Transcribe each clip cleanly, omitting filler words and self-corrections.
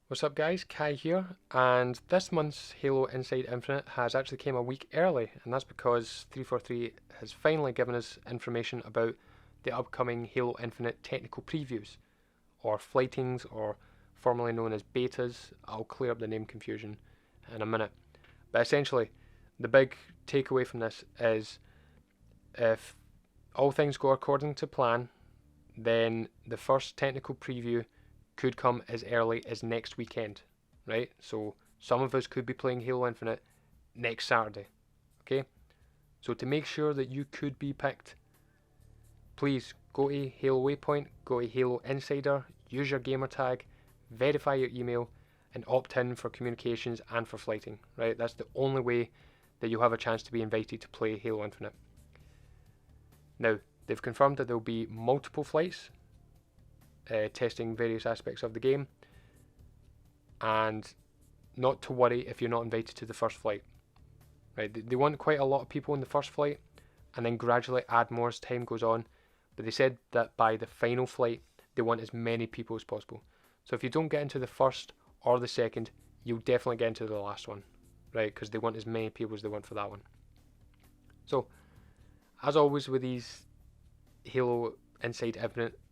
What's up guys, Kai here, and this month's Halo Inside Infinite has actually came a week early, and that's because 343 has finally given us information about the upcoming Halo Infinite technical previews, or flightings, or formerly known as betas. I'll clear up the name confusion in a minute. But essentially, the big takeaway from this is if all things go according to plan, then the first technical preview could come as early as next weekend, right? So some of us could be playing Halo Infinite next Saturday, okay? So to make sure that you could be picked, please go to Halo Waypoint, go to Halo Insider, use your gamer tag, verify your email, and opt in for communications and for flighting, right? That's the only way that you'll have a chance to be invited to play Halo Infinite. Now, they've confirmed that there'll be multiple flights, testing various aspects of the game, and not to worry if you're not invited to the first flight. Right? They want quite a lot of people in the first flight, and then gradually add more as time goes on. But they said that by the final flight, they want as many people as possible. So if you don't get into the first or the second, you'll definitely get into the last one, right? Because they want as many people as they want for that one. So, as always with these Halo Inside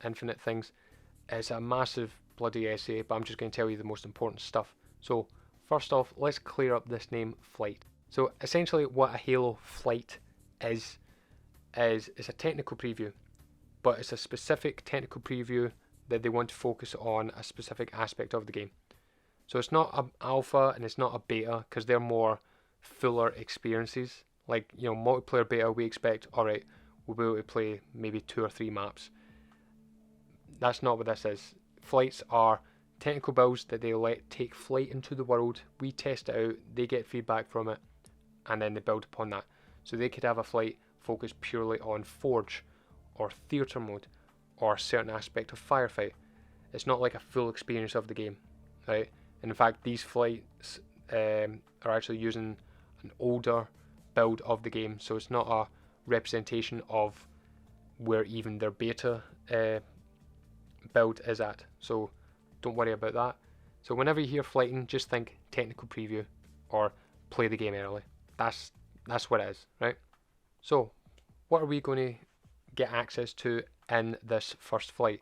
Infinite things, it's a massive bloody essay, but I'm just going to tell you the most important stuff. So, first off, let's clear up this name, Flight. So, essentially, what a Halo Flight is it's a technical preview, but it's a specific technical preview that they want to focus on a specific aspect of the game. So, it's not an alpha and it's not a beta because they're more fuller experiences. Like, multiplayer beta, we expect, alright, we'll be able to play maybe 2 or 3 maps. That's not what this is. Flights are technical builds that they let take flight into the world. We test it out, they get feedback from it, and then they build upon that. So they could have a flight focused purely on Forge, or Theatre Mode, or a certain aspect of Firefight. It's not like a full experience of the game, right? And in fact, these flights are actually using an older build of the game, so it's not a representation of where even their beta build is at, so don't worry about that. So whenever you hear flighting, just think technical preview or play the game early. That's what it is, right? So what are we going to get access to in this first flight?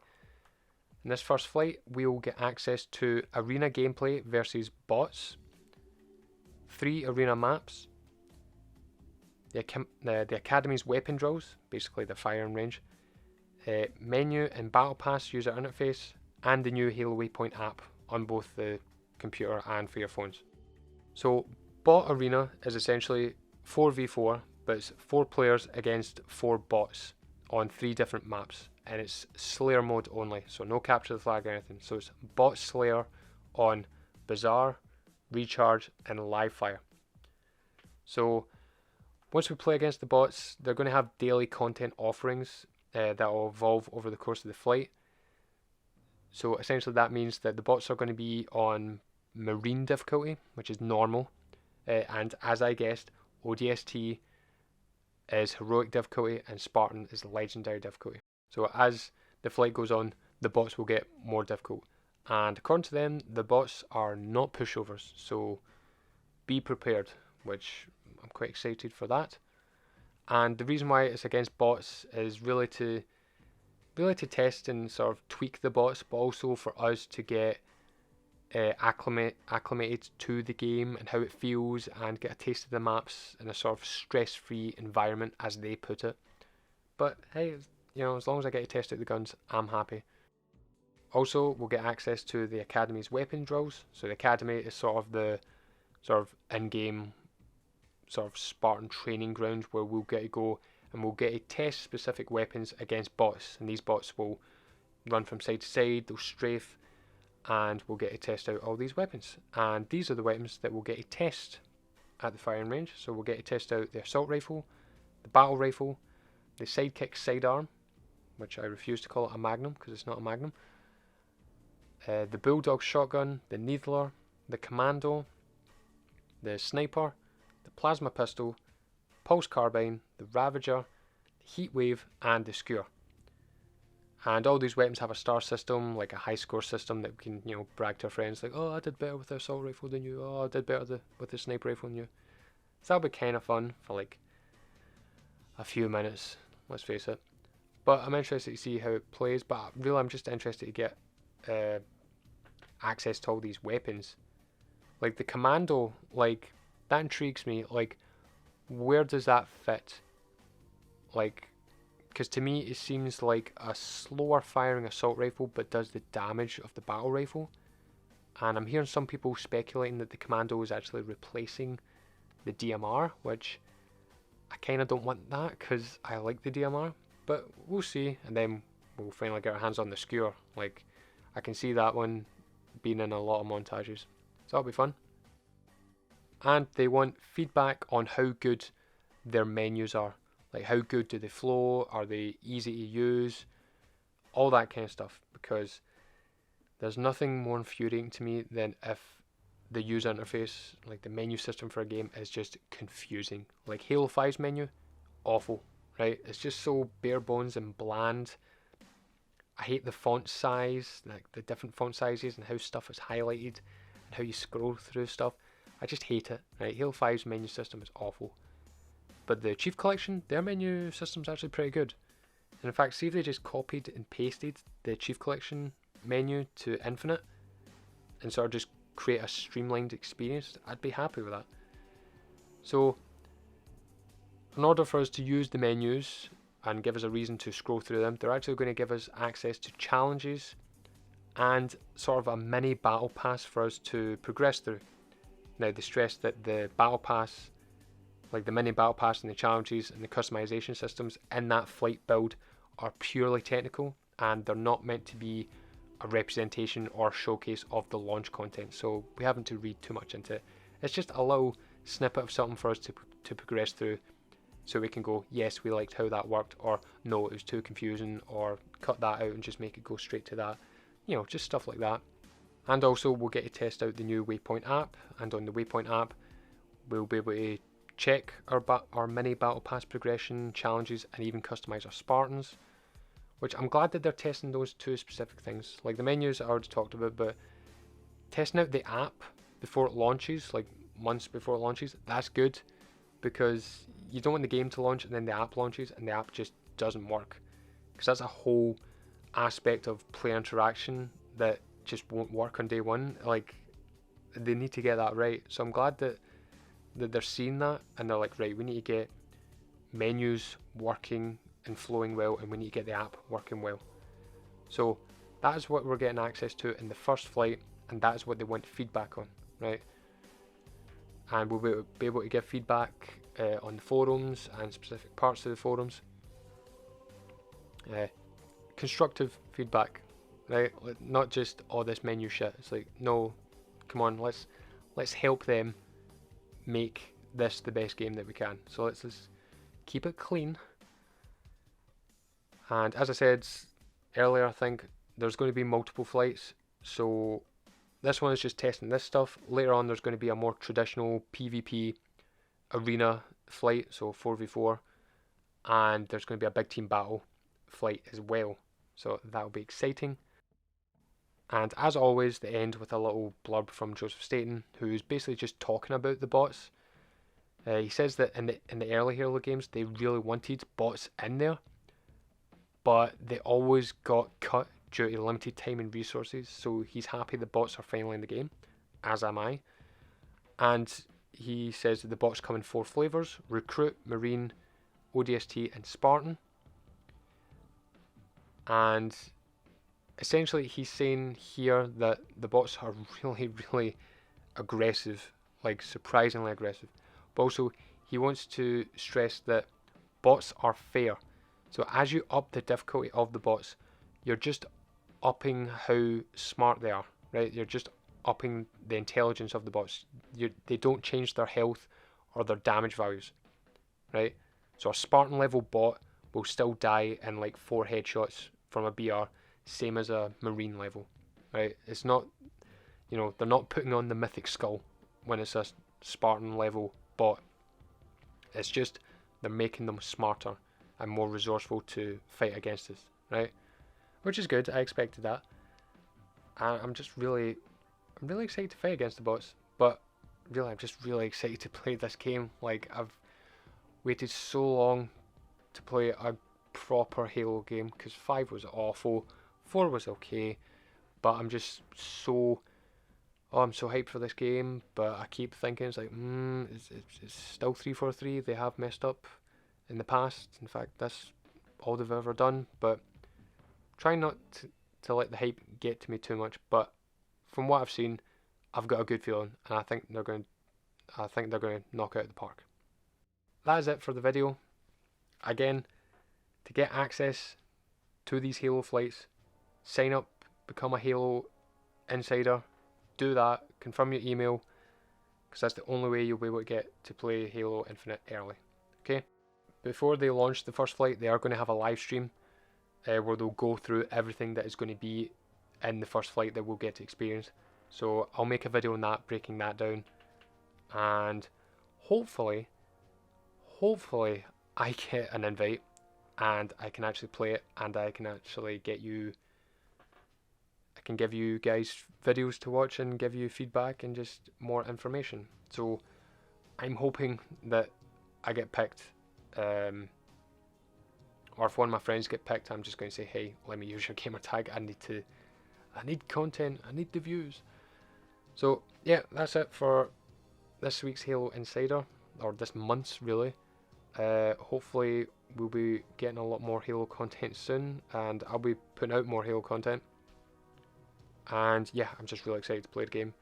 In this first flight, we'll get access to arena gameplay versus bots, 3 arena maps, the Academy's weapon drills, basically the firing range, menu and battle pass user interface, and the new Halo Waypoint app on both the computer and for your phones. So bot arena is essentially 4v4, but it's 4 players against 4 bots on 3 different maps, and it's Slayer mode only, so no capture the flag or anything. So it's bot Slayer on Bazaar, Recharge, and Live Fire. So once we play against the bots, they're going to have daily content offerings that will evolve over the course of the flight. So essentially that means that the bots are going to be on Marine difficulty, which is normal, and as I guessed, ODST is Heroic difficulty and Spartan is Legendary difficulty. So as the flight goes on, the bots will get more difficult. And according to them, the bots are not pushovers, so be prepared, which I'm quite excited for that. And the reason why it's against bots is really to test and sort of tweak the bots, but also for us to get acclimated to the game and how it feels, and get a taste of the maps in a sort of stress-free environment, as they put it. But hey, as long as I get to test out the guns, I'm happy. Also, we'll get access to the Academy's weapon drills. So the Academy is sort of in-game sort of Spartan training ground where we'll get to go and we'll get to test specific weapons against bots, and these bots will run from side to side, they'll strafe, and we'll get to test out all these weapons. And these are the weapons that we'll get to test at the firing range. So we'll get to test out the assault rifle, the battle rifle, the sidekick sidearm, which I refuse to call it a magnum because it's not a magnum, the bulldog shotgun, the needler, the commando, the sniper, the plasma pistol, pulse carbine, the ravager, the heat wave, and the skewer. And all these weapons have a star system, like a high score system that we can, brag to our friends, like, oh, I did better with the assault rifle than you. Oh, I did better with the sniper rifle than you. So that'll be kind of fun for like a few minutes, let's face it. But I'm interested to see how it plays. But really, I'm just interested to get access to all these weapons. Like the commando, like that intrigues me. Like, where does that fit? Like, because to me it seems like a slower firing assault rifle, but does the damage of the battle rifle. And I'm hearing some people speculating that the commando is actually replacing the DMR, which I kind of don't want that because I like the DMR. But we'll see, and then we'll finally get our hands on the skewer. Like, I can see that one being in a lot of montages, so that'll be fun. And they want feedback on how good their menus are. Like, how good do they flow? Are they easy to use? All that kind of stuff. Because there's nothing more infuriating to me than if the user interface, like the menu system for a game, is just confusing. Like Halo 5's menu, awful, right? It's just so bare bones and bland. I hate the font size, like the different font sizes and how stuff is highlighted and how you scroll through stuff. I just hate it, right? Halo 5's menu system is awful. But the Chief Collection, their menu system's actually pretty good. And in fact, see if they just copied and pasted the Chief Collection menu to Infinite and sort of just create a streamlined experience, I'd be happy with that. So, in order for us to use the menus and give us a reason to scroll through them, they're actually going to give us access to challenges and sort of a mini battle pass for us to progress through. Now, they stress that the battle pass, like the mini battle pass and the challenges and the customization systems in that flight build, are purely technical and they're not meant to be a representation or showcase of the launch content, so we haven't to read too much into it. It's just a little snippet of something for us to progress through, so we can go, yes, we liked how that worked, or no, it was too confusing, or cut that out and just make it go straight to that. Just stuff like that. And also we'll get to test out the new Waypoint app, and on the Waypoint app we'll be able to check our mini battle pass progression, challenges, and even customize our Spartans, which I'm glad that they're testing those two specific things. Like the menus I already talked about, but testing out the app before it launches, like months before it launches, that's good, because you don't want the game to launch and then the app launches and the app just doesn't work, because that's a whole aspect of player interaction that just won't work on day one. Like, they need to get that right. So I'm glad that they're seeing that and they're like, right, we need to get menus working and flowing well, and we need to get the app working well. So that is what we're getting access to in the first flight, and that is what they want feedback on, right? And we'll be able to give feedback on the forums and specific parts of the forums. Constructive feedback, right? Not just all this menu shit. It's like, no, come on, let's help them make this the best game that we can. So let's just keep it clean. And as I said earlier, I think there's going to be multiple flights, so this one is just testing this stuff. Later on there's going to be a more traditional PvP arena flight, so 4v4, and there's going to be a big team battle flight as well, so that'll be exciting. And as always, they end with a little blurb from Joseph Staten, who's basically just talking about the bots. He says that in the early Halo games they really wanted bots in there, but they always got cut due to limited time and resources, so he's happy the bots are finally in the game, as am I. And he says that the bots come in 4 flavours: Recruit, Marine, ODST and Spartan. And essentially he's saying here that the bots are really, really aggressive, like surprisingly aggressive. But also he wants to stress that bots are fair. So as you up the difficulty of the bots, you're just upping how smart they are, right? You're just upping the intelligence of the bots. They don't change their health or their damage values, right? So a Spartan level bot will still die in like 4 headshots from a BR, same as a Marine level, right? It's not, they're not putting on the mythic skull when it's a Spartan level bot. It's just they're making them smarter and more resourceful to fight against us, right? which is good. I expected that. And I'm really excited to fight against the bots. But really, I'm just really excited to play this game. Like, I've waited so long to play a proper Halo game, because 5 was awful, 4 was okay, but I'm just so, oh, I'm so hyped for this game. But I keep thinking, it's like, it's still 343. They have messed up in the past. In fact, that's all they've ever done. But try not to let the hype get to me too much. But from what I've seen, I've got a good feeling, and I think they're going to knock it out of the park. That is it for the video. Again, to get access to these Halo flights, sign up, become a Halo insider. Do that, confirm your email, because that's the only way you'll be able to get to play Halo Infinite early. Okay? Before they launch the first flight, they are going to have a live stream where they'll go through everything that is going to be in the first flight that we'll get to experience. So I'll make a video on that, breaking that down, and hopefully I get an invite and I can actually play it, and I can actually give you guys videos to watch and give you feedback and just more information. So I'm hoping that I get picked, or if one of my friends get picked, I'm just going to say, hey, let me use your gamer tag. I need content, I need the views. So yeah, that's it for this week's Halo Insider, or this month's really. Hopefully we'll be getting a lot more Halo content soon, and I'll be putting out more Halo content. And yeah, I'm just really excited to play the game.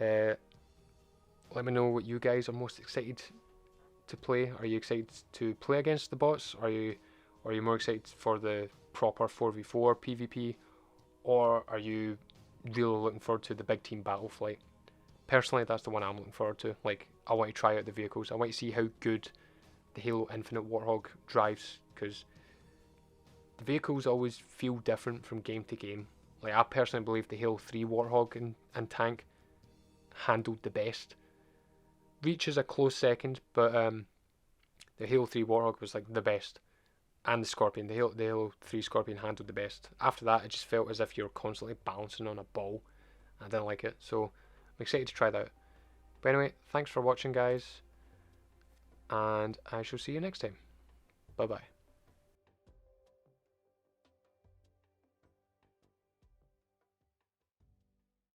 Let me know what you guys are most excited to play. Are you excited to play against the bots? Are you more excited for the proper 4v4 PvP? Or are you really looking forward to the big team battle flight? Personally, that's the one I'm looking forward to. Like, I want to try out the vehicles. I want to see how good the Halo Infinite Warthog drives, because the vehicles always feel different from game to game. Like, I personally believe the Halo 3 Warthog and tank handled the best. Reach is a close second, but the Halo 3 Warthog was like the best. And the Scorpion, the Halo 3 Scorpion handled the best. After that, it just felt as if you were constantly bouncing on a ball. I didn't like it, so I'm excited to try that out. But anyway, thanks for watching, guys, and I shall see you next time. Bye bye.